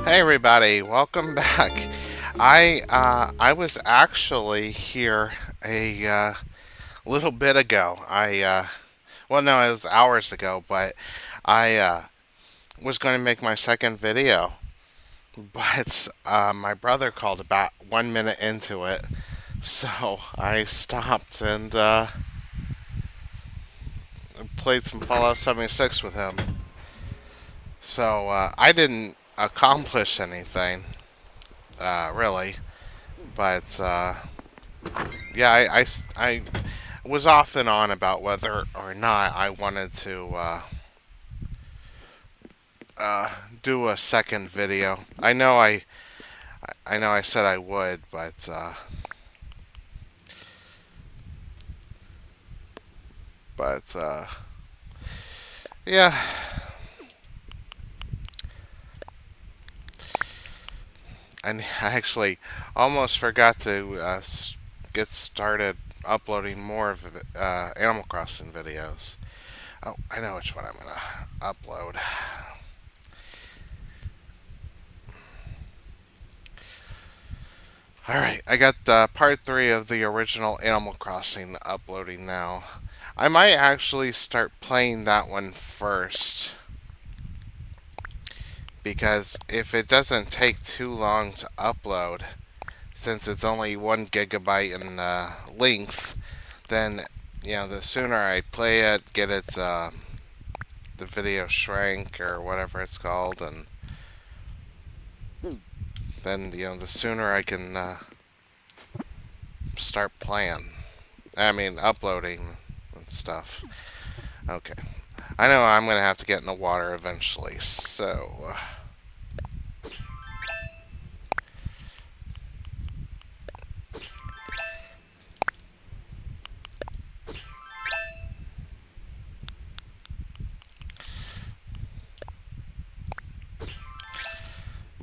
Hey everybody, welcome back. I was actually here a little bit ago. Well, no, it was hours ago, but I was going to make my second video, but my brother called about 1 minute into it, so I stopped and played some Fallout 76 with him. So I didn't accomplish anything, really, but yeah, I was off and on about whether or not I wanted to uh, do a second video. I know I said I would, but yeah, and I actually almost forgot to get started uploading more of Animal Crossing videos. Oh, I know which one I'm gonna upload. All right, I got part three of the original Animal Crossing uploading now. I might actually start playing that one first because if it doesn't take too long to upload, since it's only 1 gigabyte in length, then the sooner I play it, get it the video shrink or whatever it's called, and then the sooner I can start playing. I mean, uploading and stuff. Okay. I know I'm going to have to get in the water eventually, so.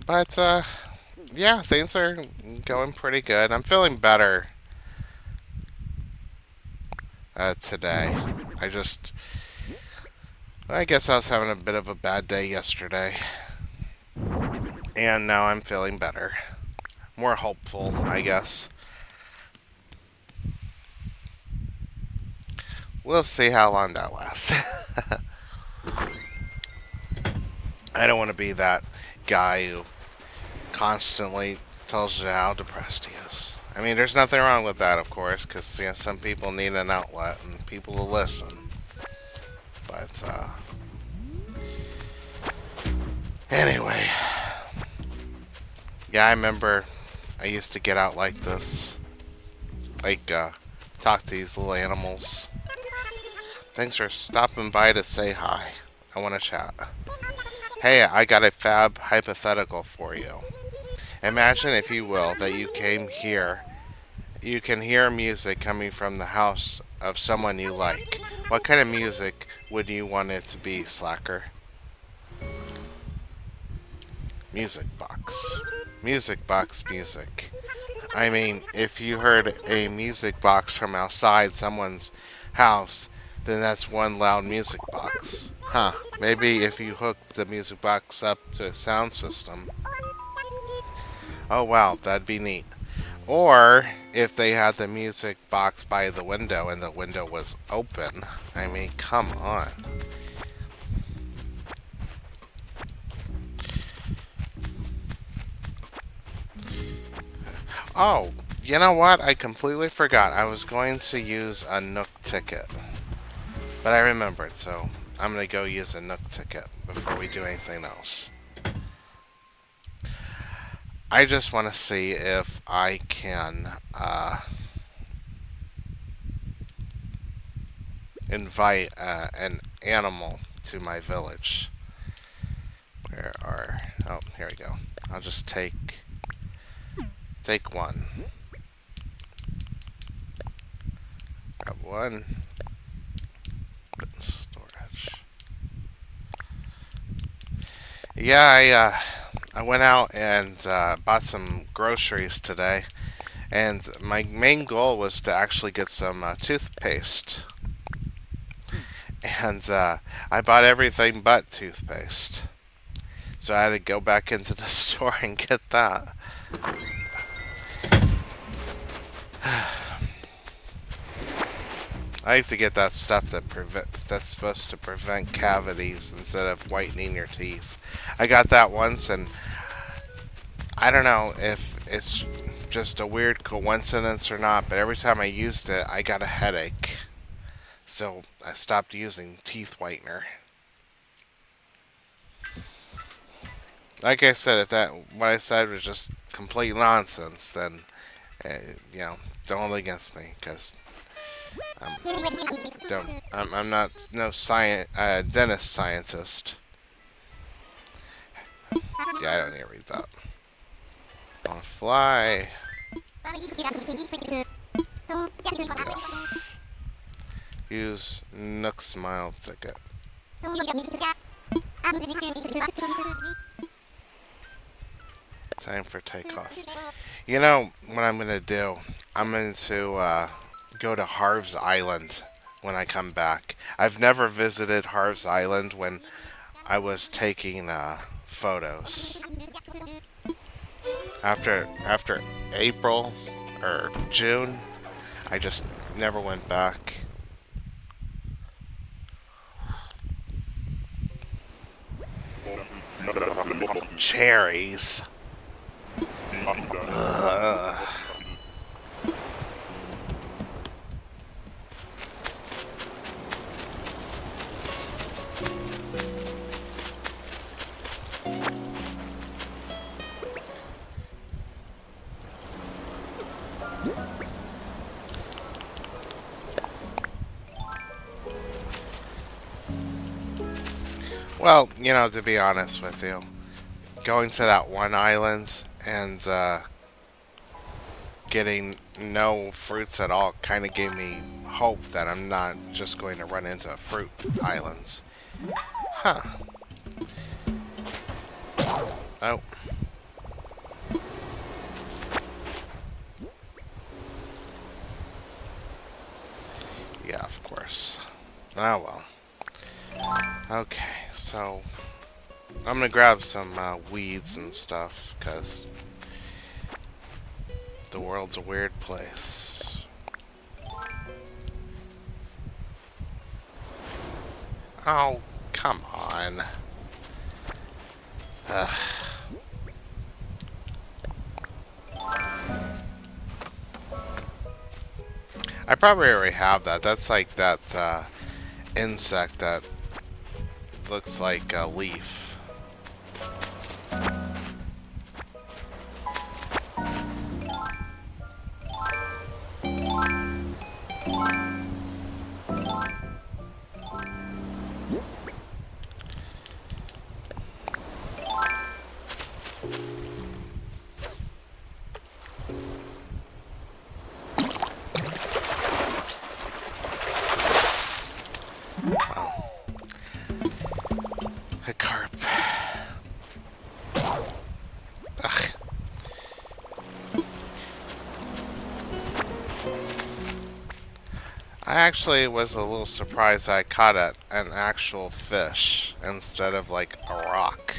But, yeah, things are going pretty good. I'm feeling better today. I just. I guess I was having a bit of a bad day yesterday. And now I'm feeling better. More hopeful, I guess. We'll see how long that lasts. I don't want to be that guy who constantly tells you how depressed he is. I mean, there's nothing wrong with that, of course, because some people need an outlet and people to listen. But anyway, yeah, I remember I used to get out like this, like talk to these little animals. Thanks for stopping by to say hi. I want to chat. Hey, I got a fab hypothetical for you. Imagine, if you will, that you came here. You can hear music coming from the house of someone you like. What kind of music would you want it to be, Slacker? Music box. Music box music. I mean, if you heard a music box from outside someone's house, then that's one loud music box. Huh. Maybe if you hook the music box up to a sound system. Oh wow, that'd be neat. Or if they had the music box by the window and the window was open. I mean, come on. Oh, you know what? I completely forgot. I was going to use a Nook ticket. But I remembered, so I'm going to go use a Nook ticket before we do anything else. I just want to see if I can invite an animal to my village. Where are... Oh, here we go. I'll just take one. Grab one. Put in storage. Yeah, I went out and bought some groceries today, and my main goal was to actually get some toothpaste. And I bought everything but toothpaste. So I had to go back into the store and get that. I like to get that stuff that's supposed to prevent cavities instead of whitening your teeth. I got that once, and I don't know if it's just a weird coincidence or not, but every time I used it, I got a headache. So I stopped using teeth whitener. Like I said, if that what I said was just complete nonsense, then uh, you know, don't hold it against me, because I'm not no science dentist scientist. Yeah, I don't need to read that. I want to fly. Yes. Use Nook Smile ticket. Time for takeoff. You know what I'm gonna do? I'm going to go to Harv's Island when I come back. I've never visited Harv's Island when I was taking photos. After April or June, I just never went back. Cherries. Ugh. Well, to be honest with you, going to that one island and getting no fruits at all kind of gave me hope that I'm not just going to run into fruit islands. Huh. Oh. Yeah, of course. Oh well. Okay, so I'm gonna grab some weeds and stuff, because the world's a weird place. Oh, come on. Ugh. I probably already have that. That's like that insect that looks like a leaf. Wow. A carp. Ugh. I actually was a little surprised I caught an actual fish instead of like a rock.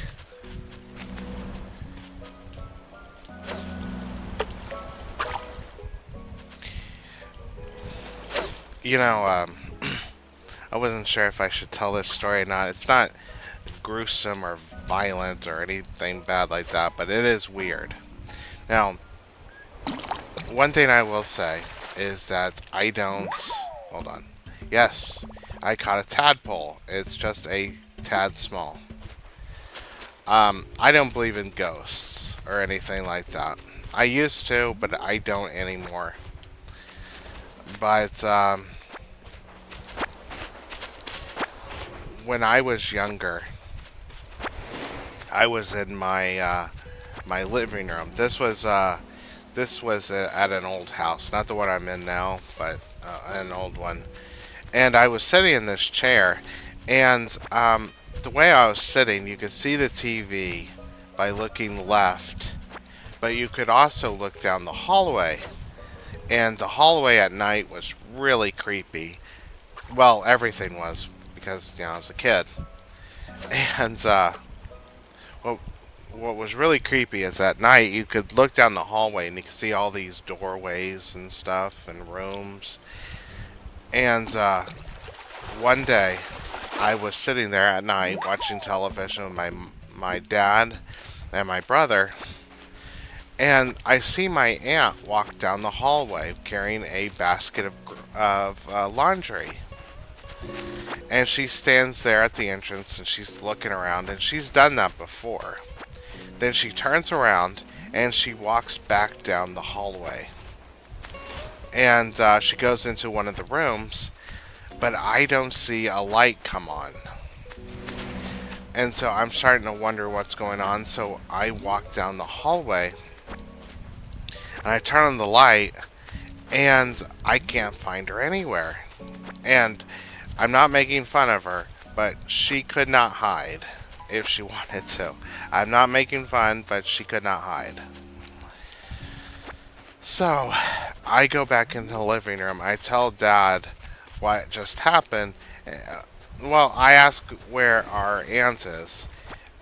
You know, I wasn't sure if I should tell this story or not. It's not gruesome or violent or anything bad like that, but it is weird. Now, one thing I will say is that I don't. Hold on. Yes, I caught a tadpole. It's just a tad small. I don't believe in ghosts or anything like that. I used to, but I don't anymore. But when I was younger, I was in my living room. This was at an old house, not the one I'm in now, but an old one. And I was sitting in this chair, and the way I was sitting, you could see the TV by looking left, but you could also look down the hallway. And the hallway at night was really creepy. Well, everything was, because I was a kid. And what Well, what was really creepy is at night you could look down the hallway and you could see all these doorways and stuff and rooms. And one day I was sitting there at night watching television with my dad and my brother, and I see my aunt walk down the hallway carrying a basket of laundry. And she stands there at the entrance and she's looking around, and she's done that before. Then she turns around and she walks back down the hallway. And she goes into one of the rooms, but I don't see a light come on. And so I'm starting to wonder what's going on. So I walk down the hallway and I turn on the light and I can't find her anywhere. And I'm not making fun of her, but she could not hide if she wanted to. I'm not making fun, but she could not hide. So I go back into the living room. I tell Dad what just happened. Well, I ask where our aunt is,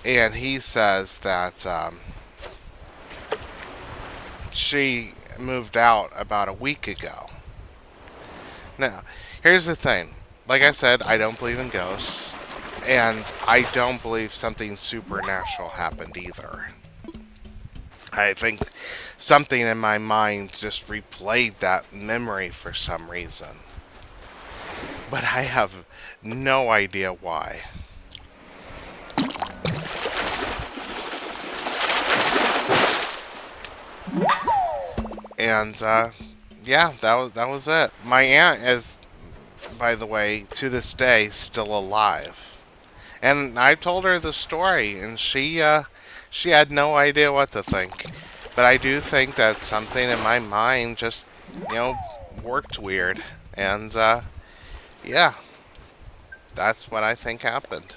and he says that she moved out about a week ago. Now, here's the thing. Like I said, I don't believe in ghosts, and I don't believe something supernatural happened either. I think something in my mind just replayed that memory for some reason. But I have no idea why. And yeah, that was it. My aunt is, by the way, to this day still alive. And I told her the story, and she had no idea what to think. But I do think that something in my mind just, worked weird. And yeah, that's what I think happened.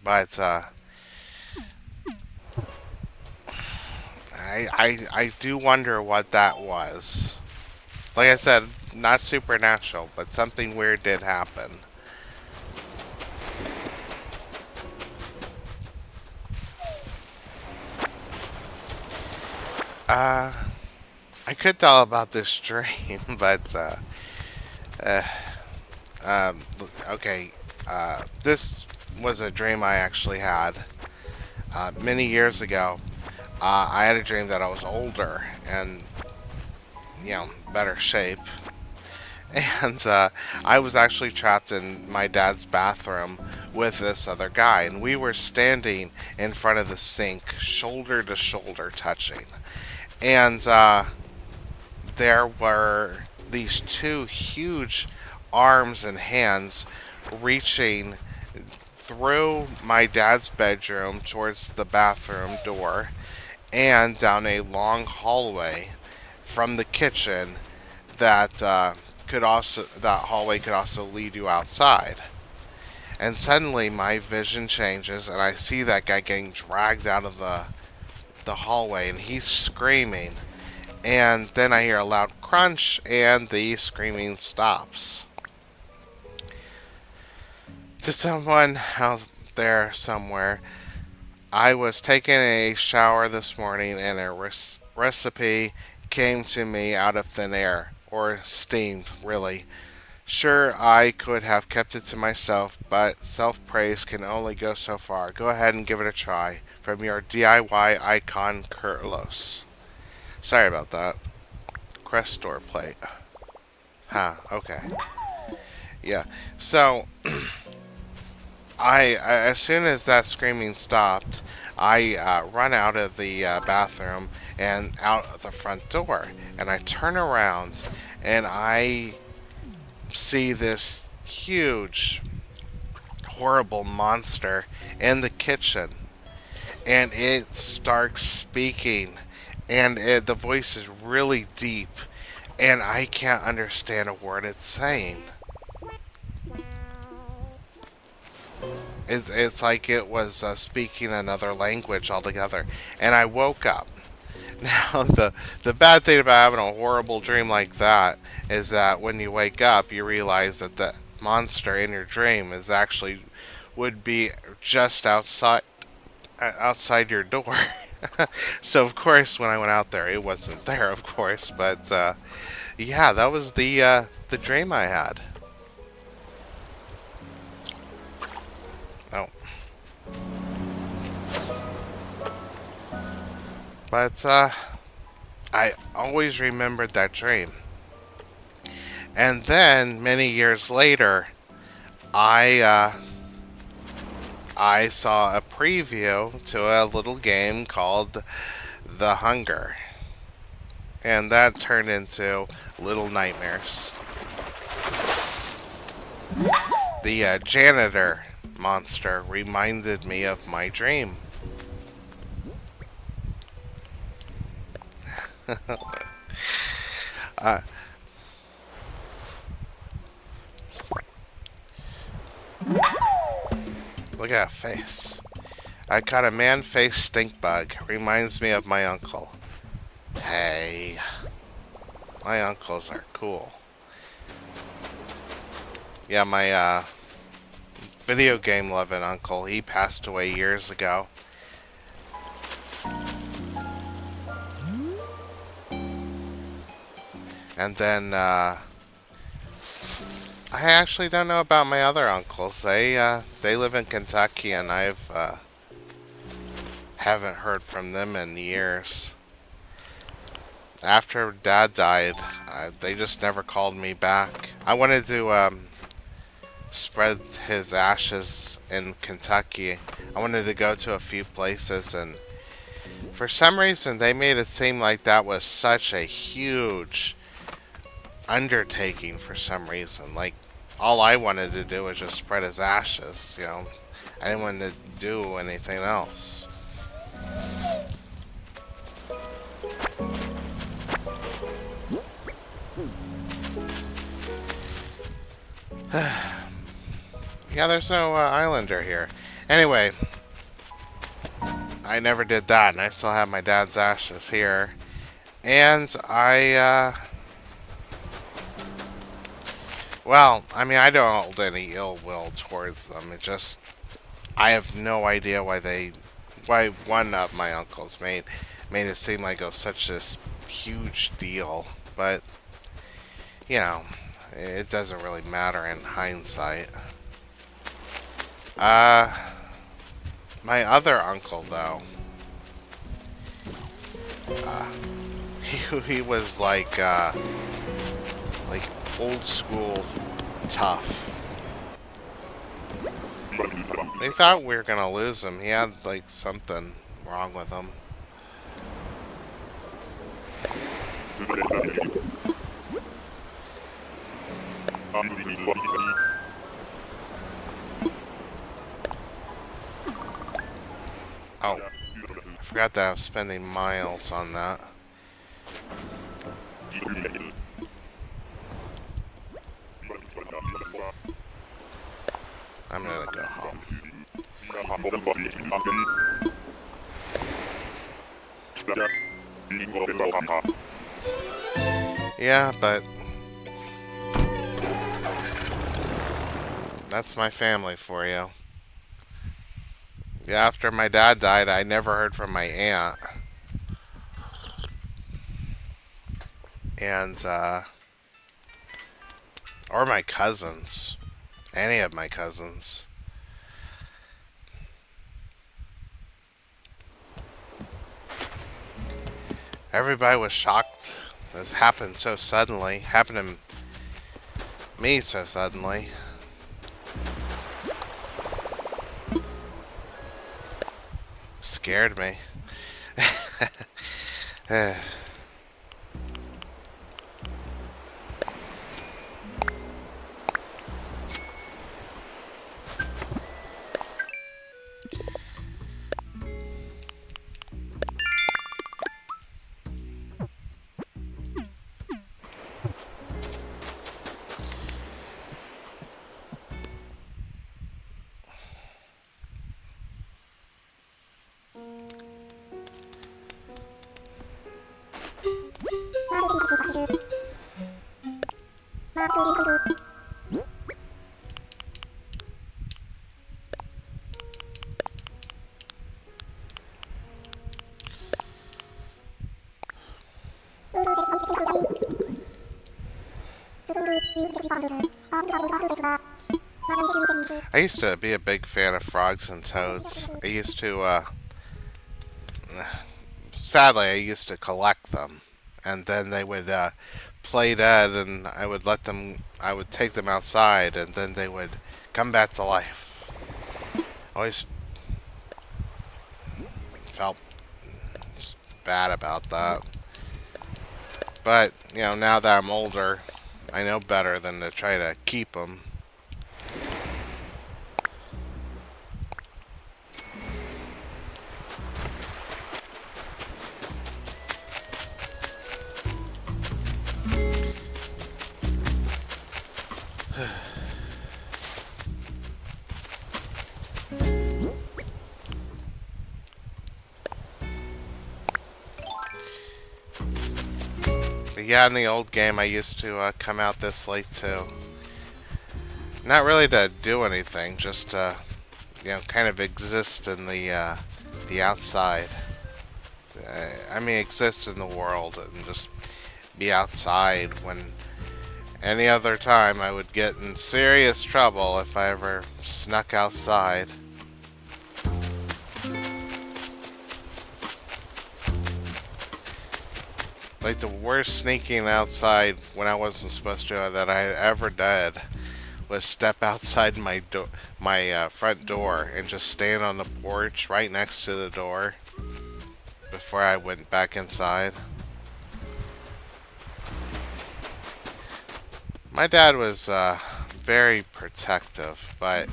But I do wonder what that was. Like I said, not supernatural, but something weird did happen. Uh, I could tell about this dream, but uh, um, okay. This was a dream I actually had many years ago. I had a dream that I was older and better shape, and I was actually trapped in my dad's bathroom with this other guy, and we were standing in front of the sink, shoulder to shoulder, touching, and there were these two huge arms and hands reaching through my dad's bedroom towards the bathroom door and down a long hallway from the kitchen that that hallway could also lead you outside. And suddenly my vision changes and I see that guy getting dragged out of the hallway and he's screaming. And then I hear a loud crunch and the screaming stops. To someone out there somewhere, I was taking a shower this morning and a recipe came to me out of thin air, or steamed, really. Sure, I could have kept it to myself, but self praise can only go so far. Go ahead and give it a try. From your DIY icon, Carlos. Sorry about that. Crest store plate. Huh, okay. Yeah. So, as soon as that screaming stopped, I run out of the bathroom and out the front door, and I turn around and I see this huge, horrible monster in the kitchen, and it starts speaking, and the voice is really deep, and I can't understand a word it's saying. It's like it was speaking another language altogether. And I woke up. Now, the bad thing about having a horrible dream like that is that when you wake up, you realize that monster in your dream is actually would be just outside your door. So of course, when I went out there, it wasn't there, of course. But yeah, that was the dream I had. Oh, but I always remembered that dream. And then many years later, I I saw a preview to a little game called The Hunger, and that turned into Little Nightmares. The janitor monster reminded me of my dream. uh, Look at that face. I caught a man-faced stink bug. Reminds me of my uncle. Hey, my uncles are cool. Yeah, my video game loving uncle, he passed away years ago. And then I actually don't know about my other uncles. They live in Kentucky, and I've haven't heard from them in years. After Dad died, they just never called me back. I wanted to spread his ashes in Kentucky. I wanted to go to a few places, and for some reason, they made it seem like that was such a huge undertaking for some reason. Like, all I wanted to do was just spread his ashes, you know. I didn't want to do anything else. Yeah, there's no Islander here. Anyway, I never did that, and I still have my dad's ashes here. And well, I mean, I don't hold any ill will towards them. It just, I have no idea why one of my uncles made it seem like it was such this huge deal. But, you know, it doesn't really matter in hindsight. Uh, my other uncle, though, uh, he was like old school tough. They thought we were gonna lose him. He had like something wrong with him. Oh, I forgot that I was spending miles on that. I'm gonna go home. Yeah, but that's my family for you. Yeah, after my dad died, I never heard from my aunt. And, or my cousins. Any of my cousins. Everybody was shocked. This happened so suddenly. Happened to me so suddenly. Scared me. I used to be a big fan of frogs and toads. I used to, sadly, I used to collect them. And then they would play dead, and I would take them outside, and then they would come back to life. Always felt bad about that. But, now that I'm older, I know better than to try to keep them. But yeah, in the old game, I used to come out this late too. Not really to do anything, just kind of exist in the outside. I mean, exist in the world and just be outside when any other time I would get in serious trouble if I ever snuck outside. Like the worst sneaking outside when I wasn't supposed to that I ever did was step outside my front door and just stand on the porch right next to the door before I went back inside. My dad was very protective, but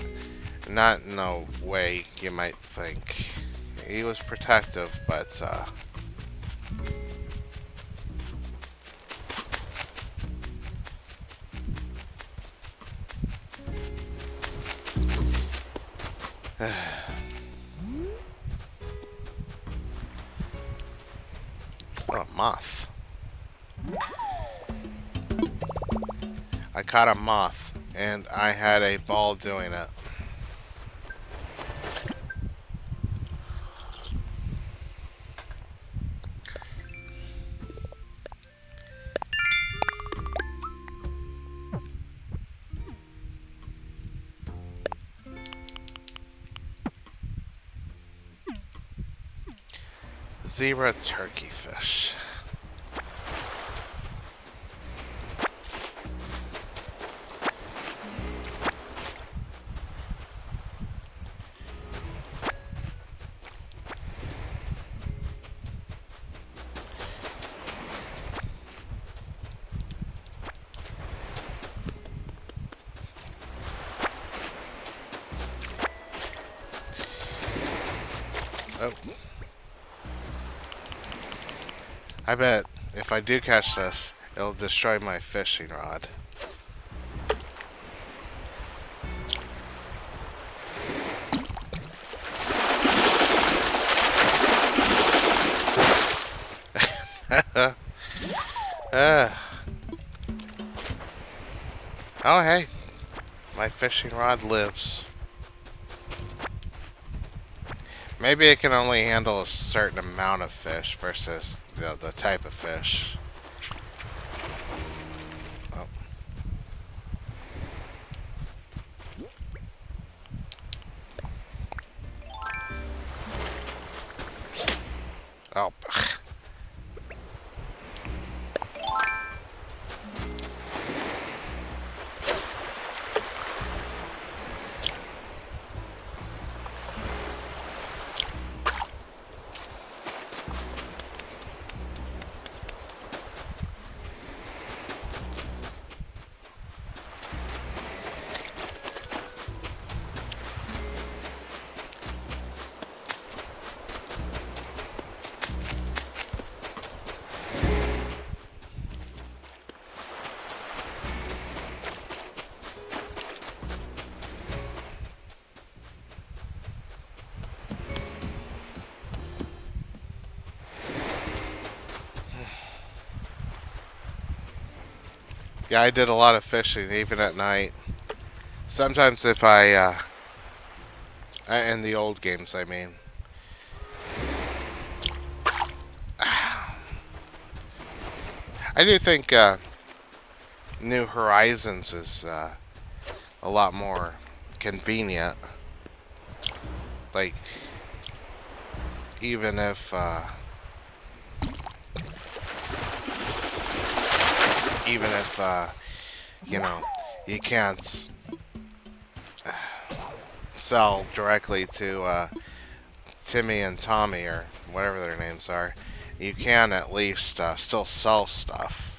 not in the way you might think. He was protective, but oh, a moth. I caught a moth, and I had a ball doing it. Zebra turkey fish. Oh. I bet if I do catch this, it'll destroy my fishing rod. Oh, hey. My fishing rod lives. Maybe it can only handle a certain amount of fish versus the type of fish. Oh. Oh. Yeah, I did a lot of fishing, even at night. Sometimes if in the old games, I mean. I do think New Horizons is a lot more convenient. Like, even if even if you know, you can't sell directly to Timmy and Tommy or whatever their names are, you can at least still sell stuff.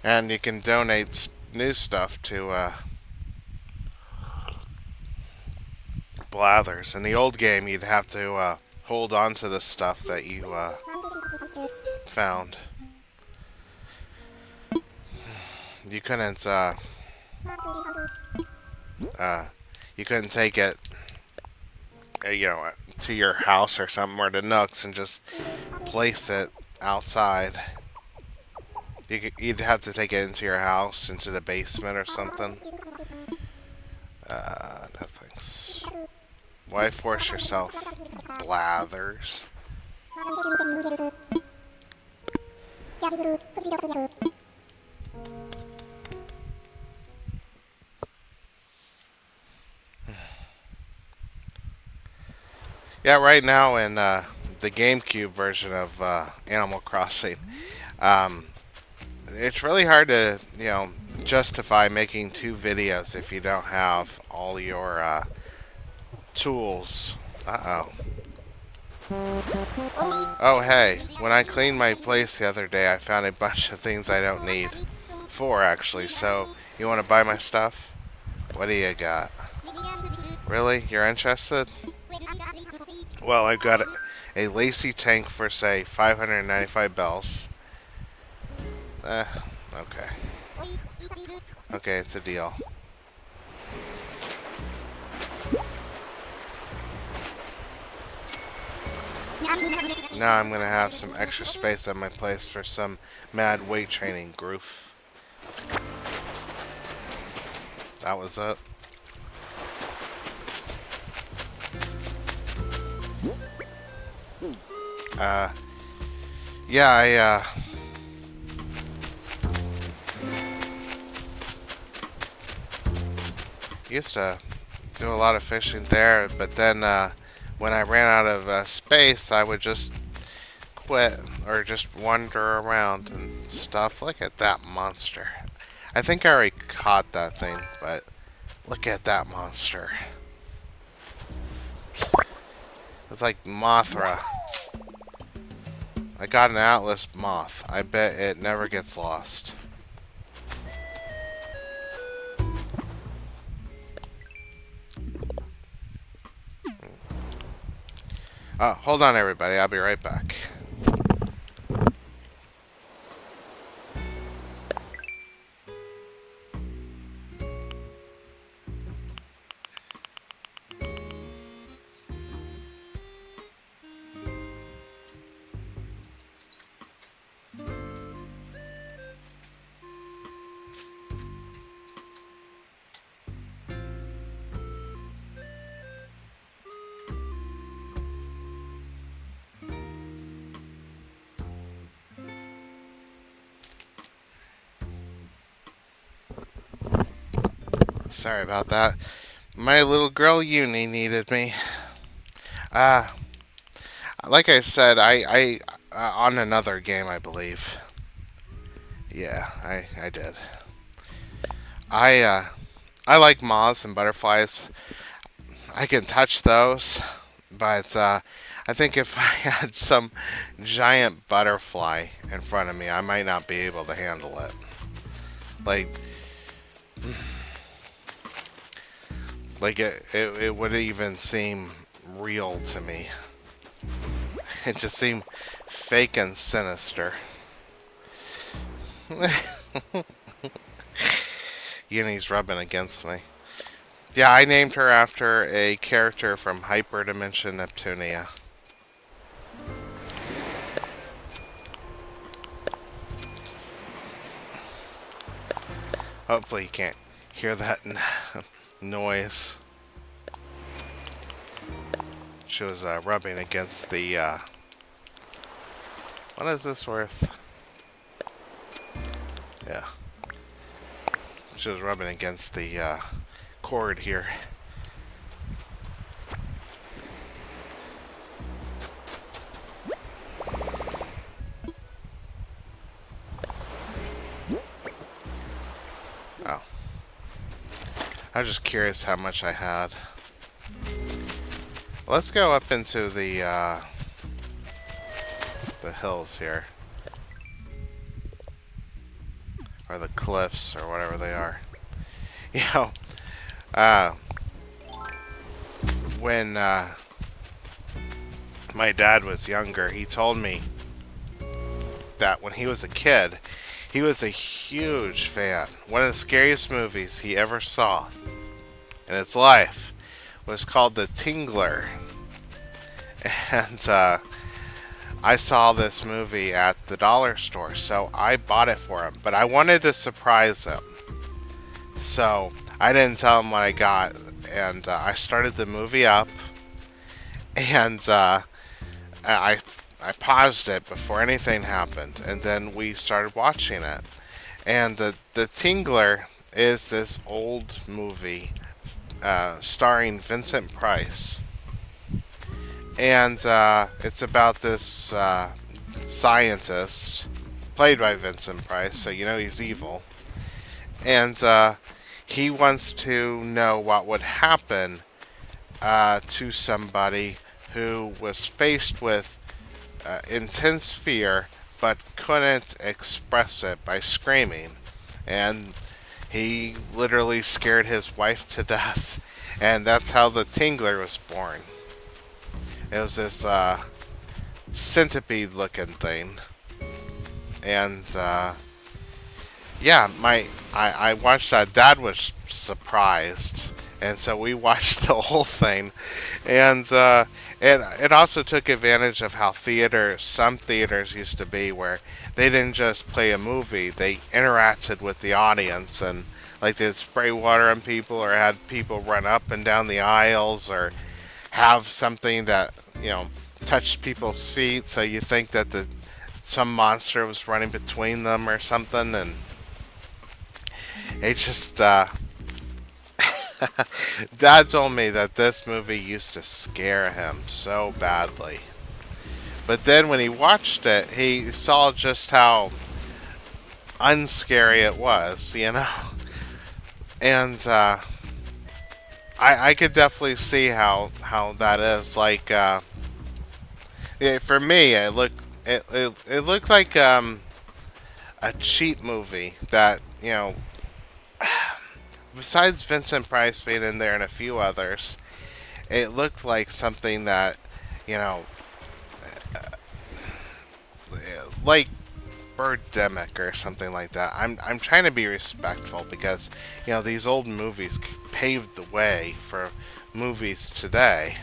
And you can donate new stuff to Blathers. In the old game, you'd have to hold on to the stuff that you found. You couldn't uh, you couldn't take it, to your house or something or to Nooks and just place it outside. You'd have to take it into your house, into the basement or something. No thanks. Why force yourself, Blathers? Yeah, right now in the GameCube version of Animal Crossing, um, it's really hard to, justify making two videos if you don't have all your tools. Uh-oh. Oh, hey. When I cleaned my place the other day, I found a bunch of things I don't need. Four, actually. So, you want to buy my stuff? What do you got? Really? You're interested? Well, I've got a Lacey tank for, say, 595 bells. Okay. Okay, it's a deal. Now I'm gonna have some extra space at my place for some mad weight training, Groof. That was it. Yeah, I used to do a lot of fishing there, but then when I ran out of space, I would just quit or just wander around and stuff. Look at that monster. I think I already caught that thing, but look at that monster. It's like Mothra. I got an Atlas moth. I bet it never gets lost. Hold on, everybody. I'll be right back. Sorry about that. My little girl Uni needed me. Uh, like I said, I on another game, I believe. Yeah, I did. I like moths and butterflies. I can touch those, but I think if I had some giant butterfly in front of me, I might not be able to handle it. Like, it wouldn't even seem real to me. It just seemed fake and sinister. Uni's rubbing against me. Yeah, I named her after a character from Hyperdimension Neptunia. Hopefully you can't hear that noise. she was rubbing against the. What is this worth? Yeah. She was rubbing against the cord here. Oh. I was just curious how much I had. Let's go up into the hills here. Or the cliffs, or whatever they are. You know, when my dad was younger, he told me that when he was a kid, he was a huge fan. One of the scariest movies he ever saw in his life was called The Tingler. And I saw this movie at the dollar store, so I bought it for him. But I wanted to surprise him. So I didn't tell him what I got. And I started the movie up. And I paused it before anything happened. And then we started watching it. And the Tingler is this old movie starring Vincent Price. And it's about this scientist, played by Vincent Price, so you know he's evil. And he wants to know what would happen to somebody who was faced with intense fear but couldn't express it by screaming. And he literally scared his wife to death. And that's how the Tingler was born. It was this centipede-looking thing, and yeah, I watched that. Dad was surprised, and so we watched the whole thing, and it also took advantage of how some theaters used to be, where they didn't just play a movie; they interacted with the audience, and like they'd spray water on people, or had people run up and down the aisles, or have something that, you know, touched people's feet, so you think that some monster was running between them or something, and it just Dad told me that this movie used to scare him so badly. But then when he watched it, he saw just how unscary it was, you know? And I could definitely see how that is. Like, for me, it looked like a cheap movie that, you know, besides Vincent Price being in there and a few others, it looked like something that, you know, like Birdemic or something like that. I'm trying to be respectful because, you know, these old movies paved the way for movies today,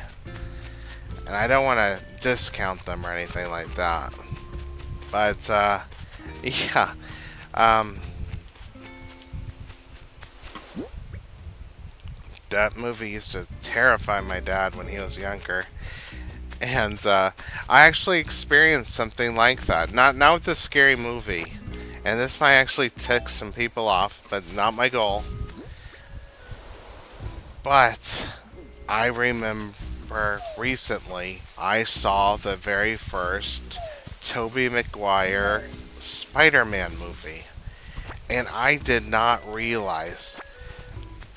and I don't want to discount them or anything like that. But yeah, that movie used to terrify my dad when he was younger. And I actually experienced something like that. Not with this scary movie. And this might actually tick some people off, but not my goal. But I remember recently I saw the very first Tobey Maguire Spider-Man movie. And I did not realize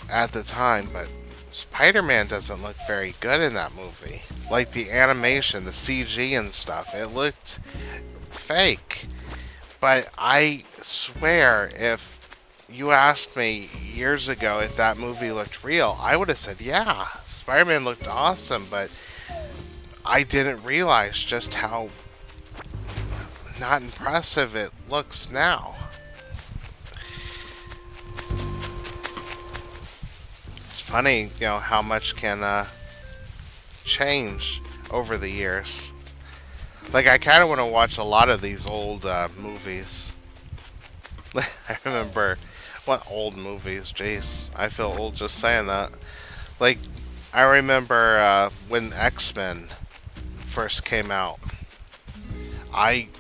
at the time, but Spider-Man doesn't look very good in that movie. Like the animation, the CG and stuff, it looked fake. But I swear, if you asked me years ago if that movie looked real, I would have said, yeah, Spider-Man looked awesome, but I didn't realize just how not impressive it looks now. It's funny, you know, how much can change over the years. Like, I kind of want to watch a lot of these old movies. I remember, what old movies? Jeez, I feel old just saying that. Like, I remember when X-Men first came out. I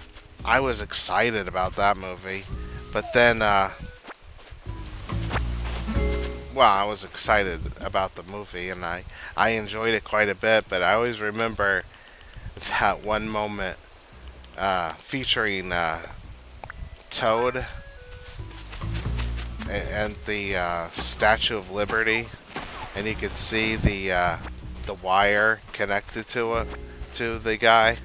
I was excited about that movie, but then well, I was excited about the movie and I enjoyed it quite a bit. But I always remember that one moment featuring Toad and the Statue of Liberty, and you could see the wire connected to the guy.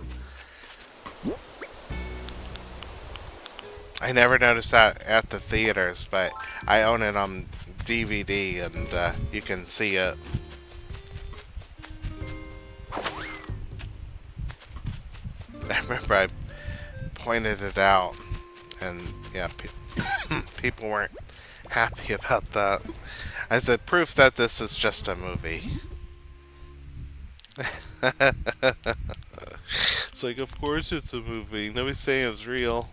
I never noticed that at the theaters, but I own it on DVD, and you can see it. I remember I pointed it out, and yeah, people weren't happy about that. I said, proof that this is just a movie. It's like, of course it's a movie. Nobody's saying it was real.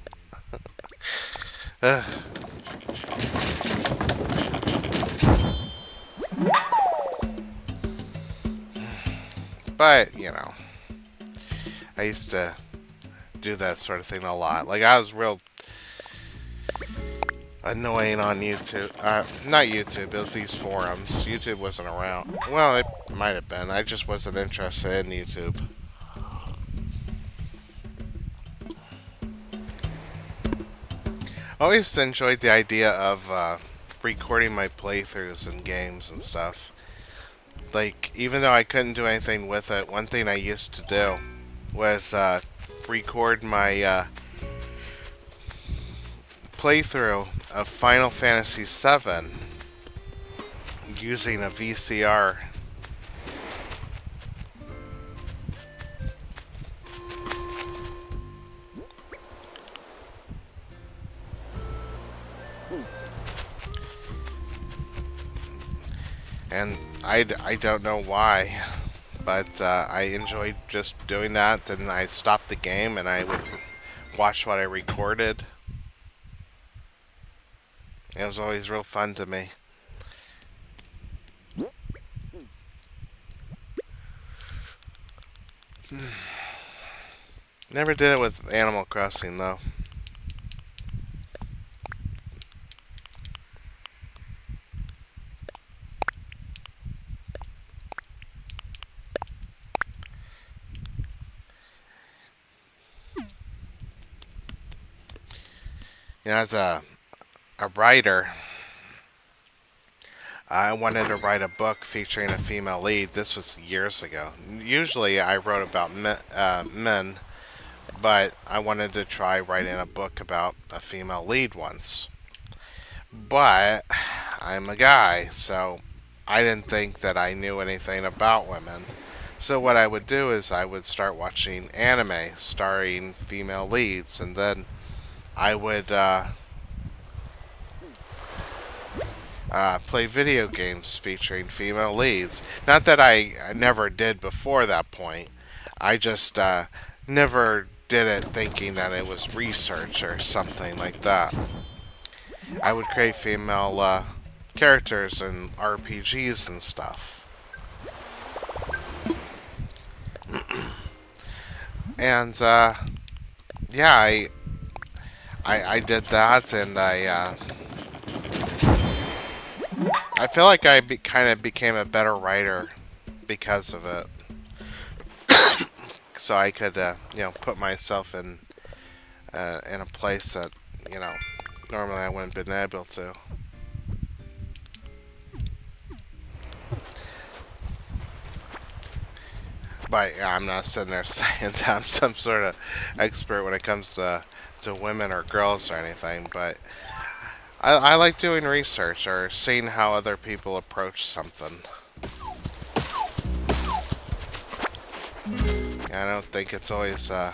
But, I used to do that sort of thing a lot. Like, I was real annoying on YouTube. Not YouTube, it was these forums. YouTube wasn't around. Well, it might have been. I just wasn't interested in YouTube. I always enjoyed the idea of recording my playthroughs and games and stuff. Like, even though I couldn't do anything with it, one thing I used to do was record my playthrough of Final Fantasy VII using a VCR. And I don't know why, but I enjoyed just doing that. Then I stopped the game and I would watch what I recorded. It was always real fun to me. Never did it with Animal Crossing though. As a writer, I wanted to write a book featuring a female lead. This was years ago. Usually I wrote about men, but I wanted to try writing a book about a female lead once. But I'm a guy, so I didn't think that I knew anything about women. So what I would do is I would start watching anime starring female leads, and then I would play video games featuring female leads. Not that I never did before that point. I just never did it thinking that it was research or something like that. I would create female characters in RPGs and stuff. And yeah, I did that, and I feel like kind of became a better writer because of it. So I could, put myself in a place that, normally I wouldn't have been able to. But yeah, I'm not sitting there saying that I'm some sort of expert when it comes to women or girls or anything. But I like doing research or seeing how other people approach something. I don't think it's always, a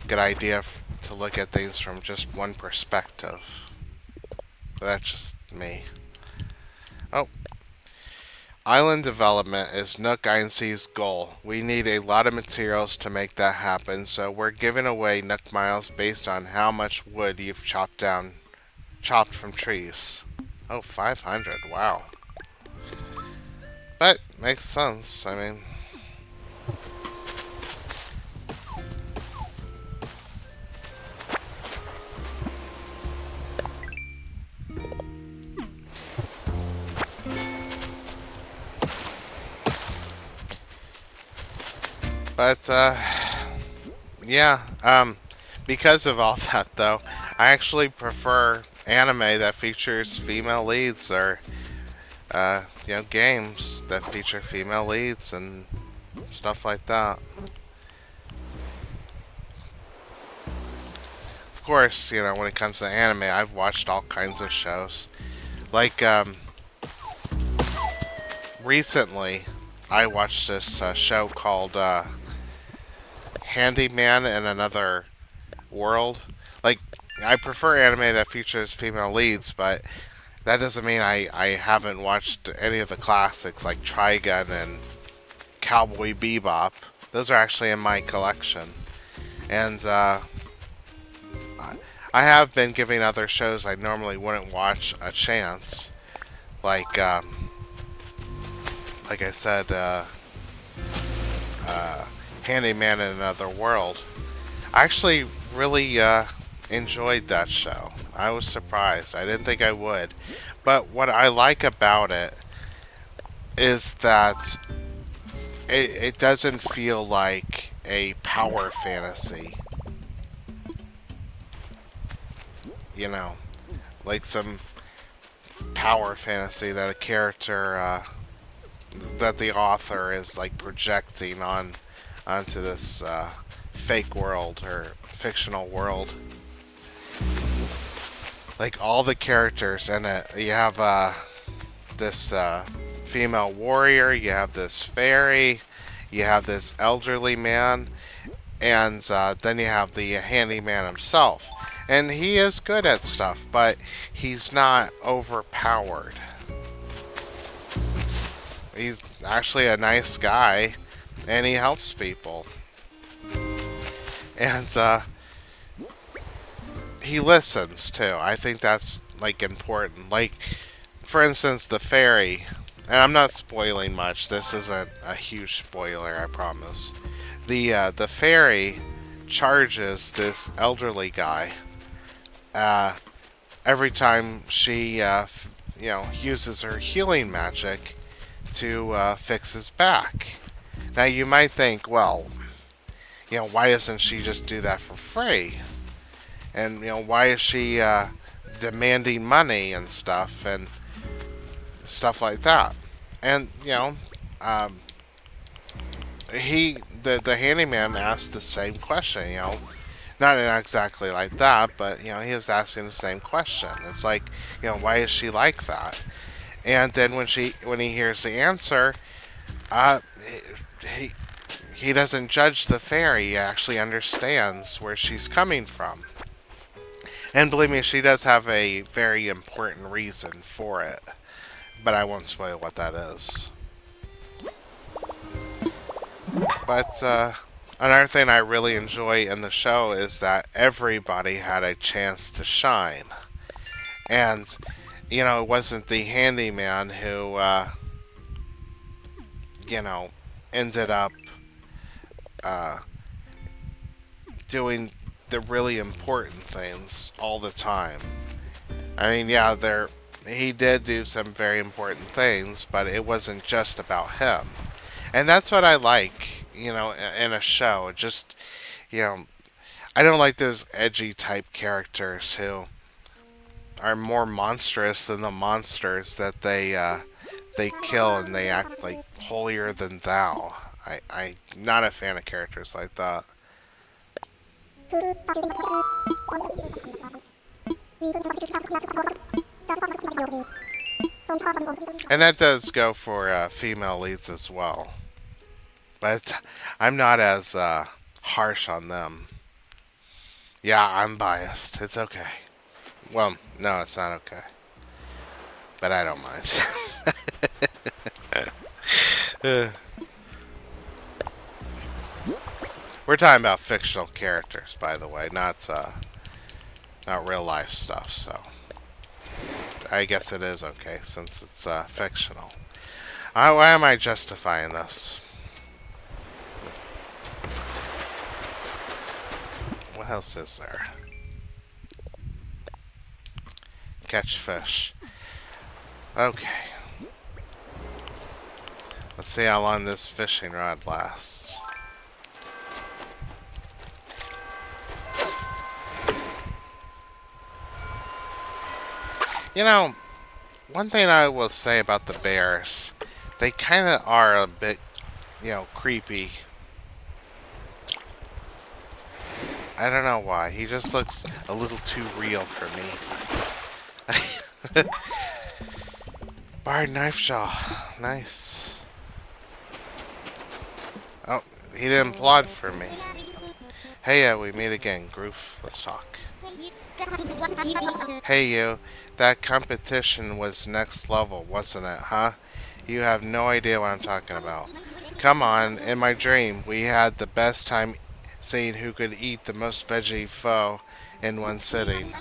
good idea to look at things from just one perspective. But that's just me. Oh. Island development is Nook Inc's goal. We need a lot of materials to make that happen, so we're giving away Nook Miles based on how much wood you've chopped down chopped from trees. Oh, 500. Wow. But makes sense. I mean, but yeah. Because of all that, though, I actually prefer anime that features female leads, or games that feature female leads and stuff like that. Of course, when it comes to anime, I've watched all kinds of shows. Like, recently, I watched this show called Handyman in Another World. Like, I prefer anime that features female leads, but that doesn't mean I haven't watched any of the classics like Trigun and Cowboy Bebop. Those are actually in my collection. And I have been giving other shows I normally wouldn't watch a chance. Like I said, Handyman in Another World. I actually really enjoyed that show. I was surprised. I didn't think I would. But what I like about it is that it doesn't feel like a power fantasy. You know, like some power fantasy that a character, that the author is like projecting onto this fake world or fictional world. Like all the characters in it, you have this female warrior, you have this fairy, you have this elderly man, and then you have the handyman himself. And he is good at stuff, but he's not overpowered. He's actually a nice guy, and he helps people. And he listens too. I think that's like important. Like, for instance, the fairy. And I'm not spoiling much. This isn't a huge spoiler, I promise. The fairy charges this elderly guy uh, every time she uses her healing magic to fix his back. Now you might think, well, why doesn't she just do that for free? And why is she demanding money and stuff like that? And um, the handyman asked the same question. Not exactly like that, but he was asking the same question. It's like, why is she like that? And then when he hears the answer, uh, he he doesn't judge the fairy. He actually understands where she's coming from. And believe me, she does have a very important reason for it. But I won't spoil what that is. But another thing I really enjoy in the show is that everybody had a chance to shine. And, it wasn't the handyman who, ended up uh, doing the really important things all the time. I mean, yeah, he did do some very important things, but it wasn't just about him. And that's what I like, in a show. Just, you know, I don't like those edgy type characters who are more monstrous than the monsters that they kill, and they act like holier than thou. I'm not a fan of characters like that. And that does go for female leads as well. But I'm not as harsh on them. Yeah, I'm biased. It's okay. Well, no, it's not okay. But I don't mind. We're talking about fictional characters, by the way, not real life stuff. So, I guess it is okay since it's fictional. Why am I justifying this? What else is there? Catch fish. Okay. Let's see how long this fishing rod lasts. You know, one thing I will say about the bears, they kind of are a bit, creepy. I don't know why. He just looks a little too real for me. Barred knife jaw. Nice. Oh, he didn't plot for me. Hey, we meet again. Groof, let's talk. Hey, you. That competition was next level, wasn't it, huh? You have no idea what I'm talking about. Come on, in my dream, we had the best time seeing who could eat the most veggie pho in one sitting.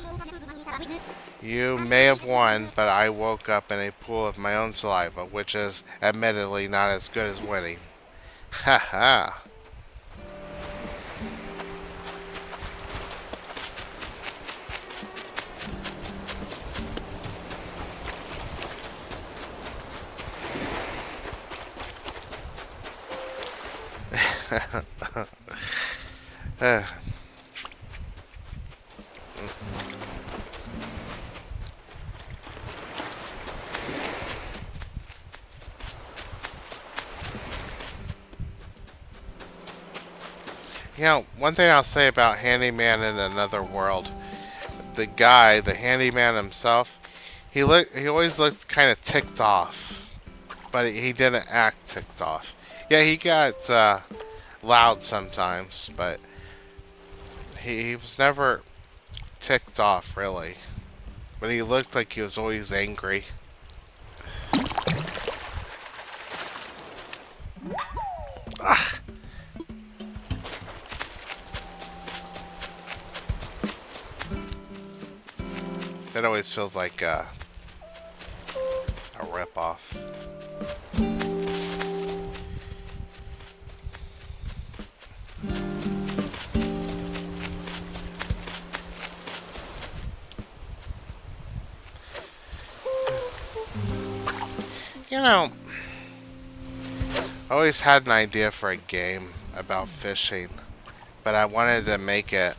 You may have won, but I woke up in a pool of my own saliva, which is admittedly not as good as winning. Ha ha. One thing I'll say about Handyman in Another World, the guy, the handyman himself, he always looked kind of ticked off, but he didn't act ticked off. Yeah, he got loud sometimes, but he was never ticked off really. But he looked like he was always angry. Ugh. That always feels like a ripoff. I always had an idea for a game about fishing, but I wanted to make it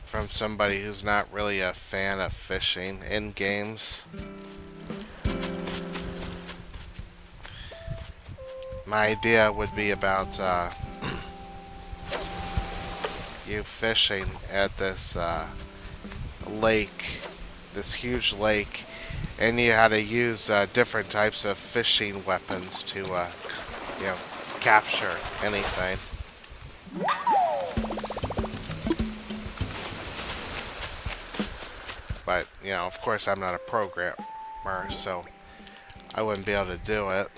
from somebody who's not really a fan of fishing in games. My idea would be about you fishing at this lake, this huge lake, and you had to use different types of fishing weapons to, capture anything. But, of course I'm not a programmer, so I wouldn't be able to do it.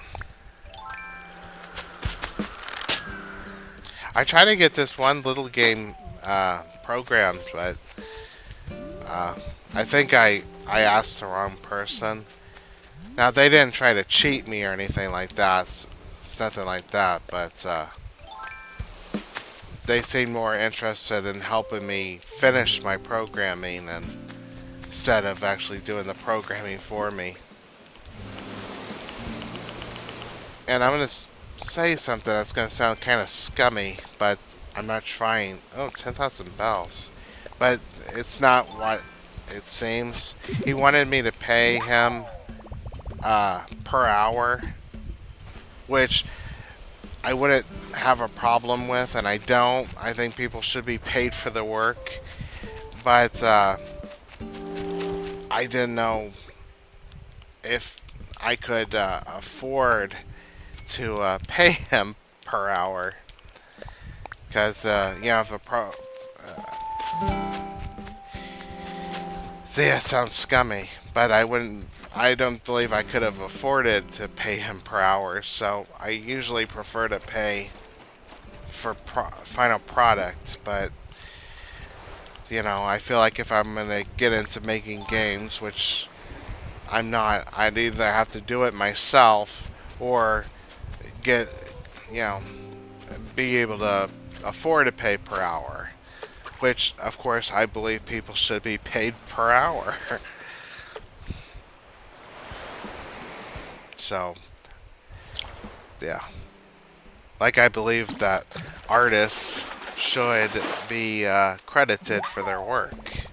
I tried to get this one little game programmed, but I think I asked the wrong person. Now, they didn't try to cheat me or anything like that. It's nothing like that, but they seemed more interested in helping me finish my programming instead of actually doing the programming for me. And I'm going to say something that's going to sound kind of scummy, but I'm not trying. Oh, 10,000 bells. But it's not what it seems. He wanted me to pay him per hour, which I wouldn't have a problem with, and I don't. I think people should be paid for their work. But I didn't know if I could afford to pay him per hour, because if a see, that sounds scummy, but I don't believe I could have afforded to pay him per hour, so I usually prefer to pay for final product. But I feel like if I'm gonna get into making games, which I'm not. I'd either have to do it myself or get, you know, be able to afford to pay per hour. Which, of course, I believe people should be paid per hour. So, yeah. Like, I believe that artists should be credited for their work.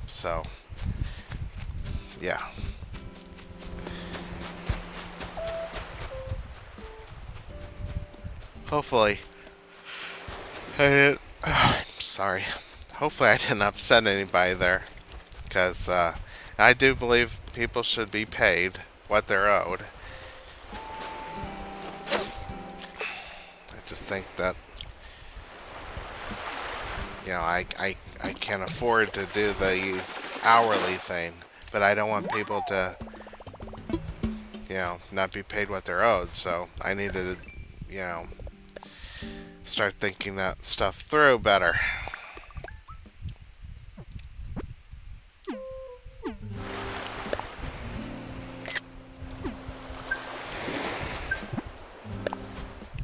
So, yeah. Hopefully, I didn't. Sorry. Hopefully, I didn't upset anybody there. Because I do believe people should be paid what they're owed. I just think that, I can afford to do the hourly thing, but I don't want people to, not be paid what they're owed. So I need to, you know, start thinking that stuff through better.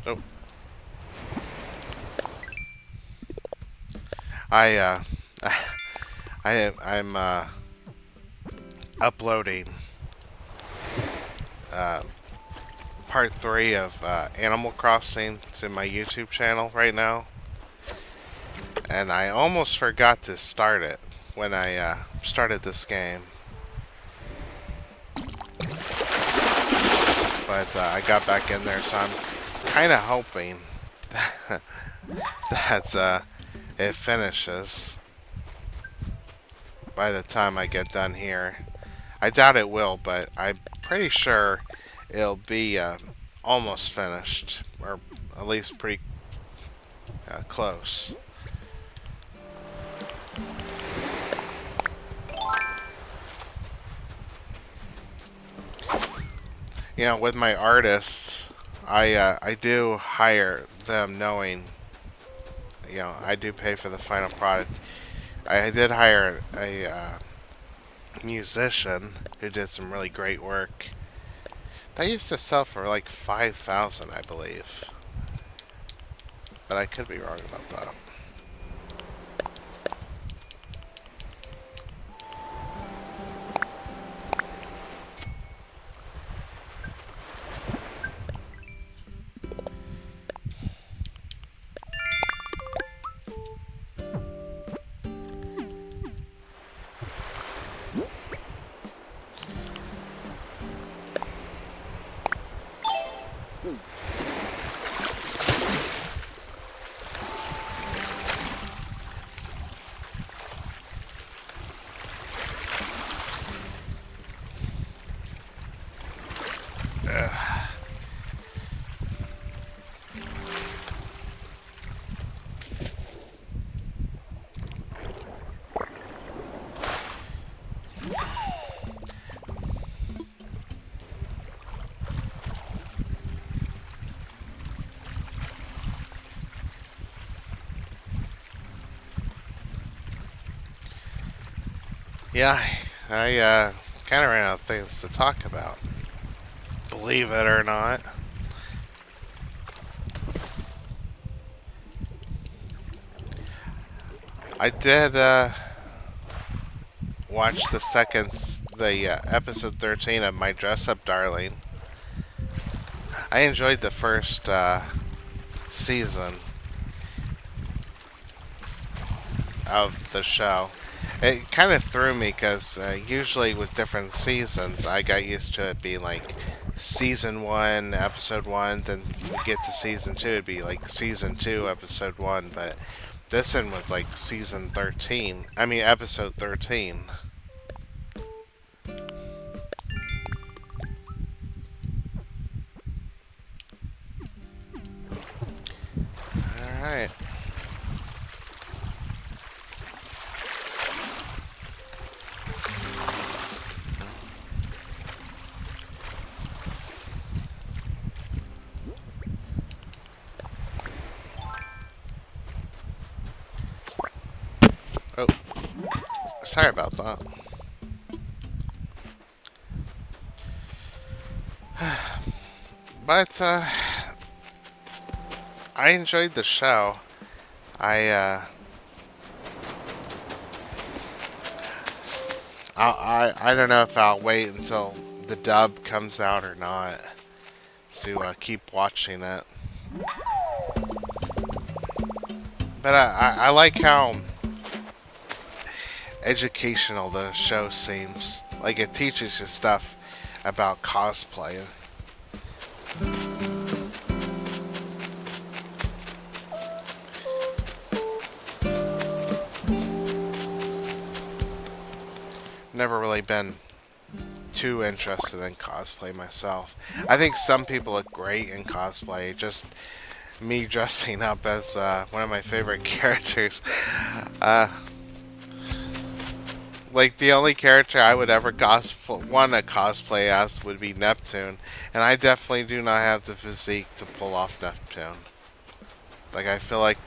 Oh, I I'm uploading uh, part 3 of Animal Crossing to my YouTube channel right now, and I almost forgot to start it when I started this game. But I got back in there, so I'm kind of hoping that it finishes by the time I get done here. I doubt it will, but I'm pretty sure it'll be almost finished, or at least pretty close. With my artists, I do hire them knowing, I do pay for the final product. I did hire a musician who did some really great work. That used to sell for like 5,000, I believe, but I could be wrong about that. Yeah, I kind of ran out of things to talk about. Believe it or not. I did watch the episode 13 of My Dress Up Darling. I enjoyed the first season of the show. It kind of threw me because usually with different seasons, I got used to it being like season 1, episode 1, then you get to season 2, it'd be like season 2, episode 1, but this one was like season 13. I mean, episode 13. Alright. Oh, sorry about that. But I enjoyed the show. I I don't know if I'll wait until the dub comes out or not to keep watching it. But I like how educational the show seems. Like it teaches you stuff about cosplay. Never really been too interested in cosplay myself. I think some people look great in cosplay. Just me dressing up as one of my favorite characters. Uh, like the only character I would ever want to cosplay as would be Neptune, and I definitely do not have the physique to pull off Neptune. Like I feel like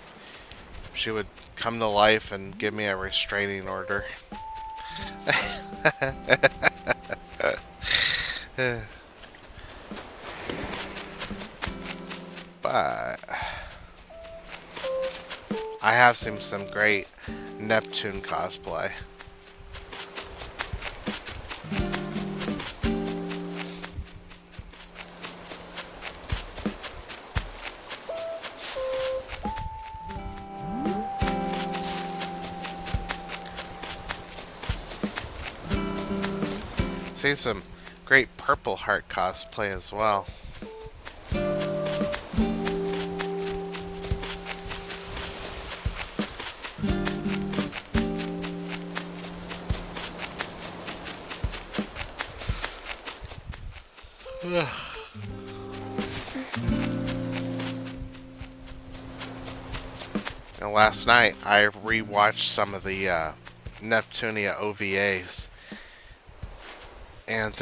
she would come to life and give me a restraining order. But I have seen some great Neptune cosplay. Seen some great Purple Heart cosplay as well. And last night I rewatched some of the Neptunia OVAs, and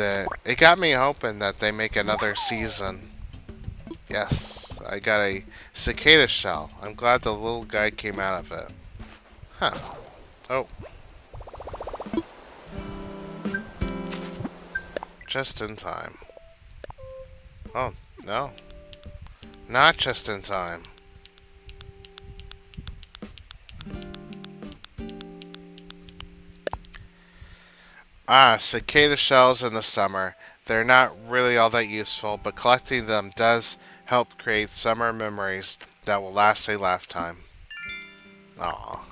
it got me hoping that they make another season. Yes, I got a cicada shell. I'm glad the little guy came out of it. Huh. Oh. Just in time. Oh, no. Not just in time. Ah, cicada shells in the summer. They're not really all that useful, but collecting them does help create summer memories that will last a lifetime. Aw,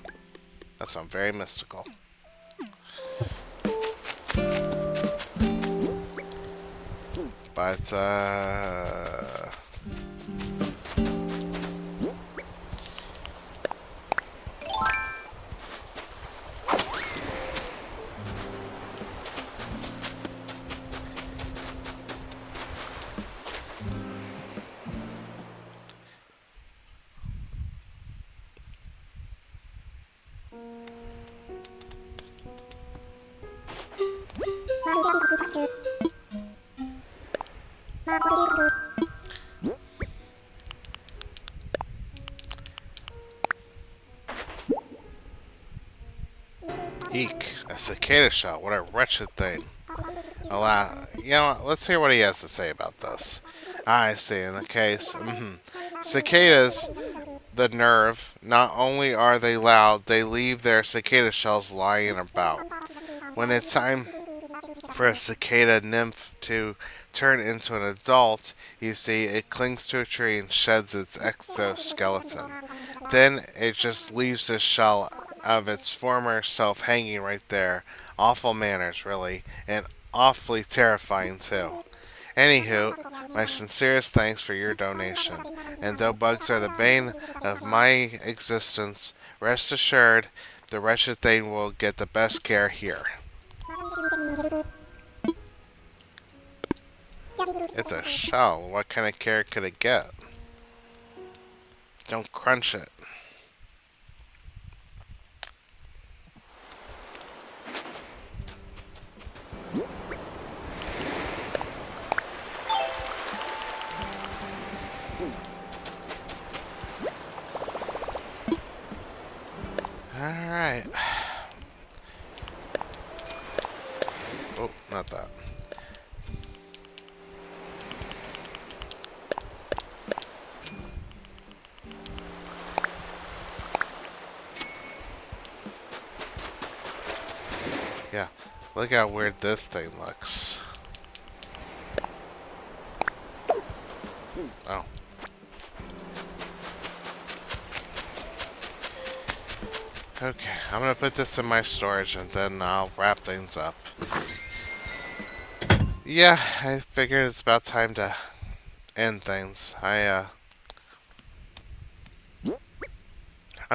that sounds very mystical. But, eek, a cicada shell. What a wretched thing. You know what? Let's hear what he has to say about this. I see. In the case, cicadas, the nerve. Not only are they loud, they leave their cicada shells lying about. When it's time for a cicada nymph to turn into an adult, you see, it clings to a tree and sheds its exoskeleton. Then it just leaves the shell of its former self hanging right there. Awful manners, really, and awfully terrifying, too. Anywho, my sincerest thanks for your donation. And though bugs are the bane of my existence, rest assured, the wretched thing will get the best care here. It's a shell. What kind of care could it get? Don't crunch it. Alright. Oh, not that. Yeah, look how weird this thing looks. Oh. Okay, I'm gonna put this in my storage and then I'll wrap things up. Yeah, I figured it's about time to end things. I'm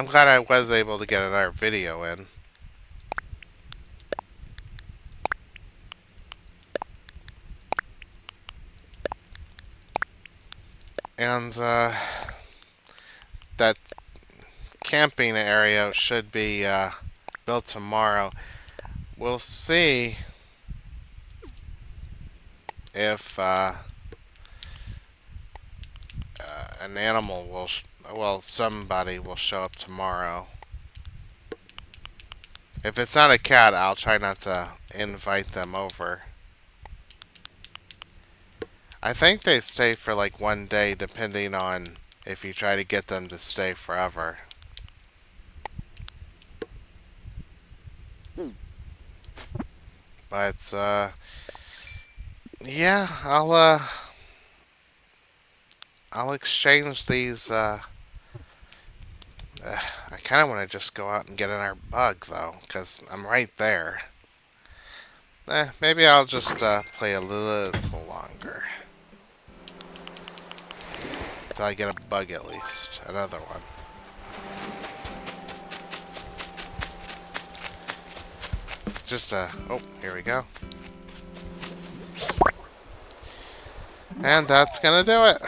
glad I was able to get another video in. And, that camping area should be, built tomorrow. We'll see if, an animal will, well, somebody will show up tomorrow. If it's not a cat, I'll try not to invite them over. I think they stay for like one day, depending on if you try to get them to stay forever. But, yeah, I'll exchange these, I kind of want to just go out and get another bug, though, because I'm right there. Maybe I'll just play a little longer. Till I get a bug at least. Another one. Just oh, here we go. And that's gonna do it.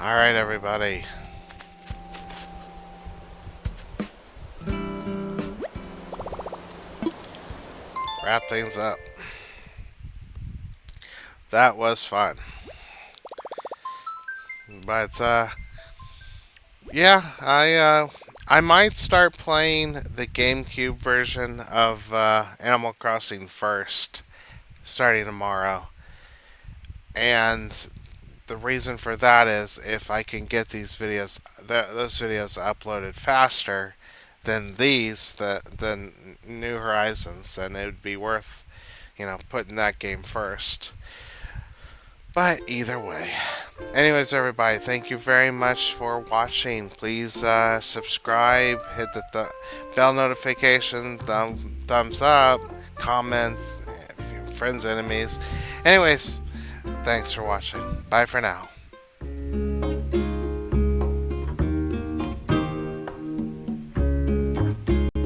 Alright, everybody. Wrap things up. That was fun. But, yeah, I might start playing the GameCube version of Animal Crossing first, starting tomorrow. And the reason for that is if I can get these videos, those videos uploaded faster than than New Horizons, then it would be worth, putting that game first. But either way. Anyways, everybody, thank you very much for watching. Please subscribe, hit the bell notification, thumbs up, comments, friends, enemies. Anyways, thanks for watching. Bye for now.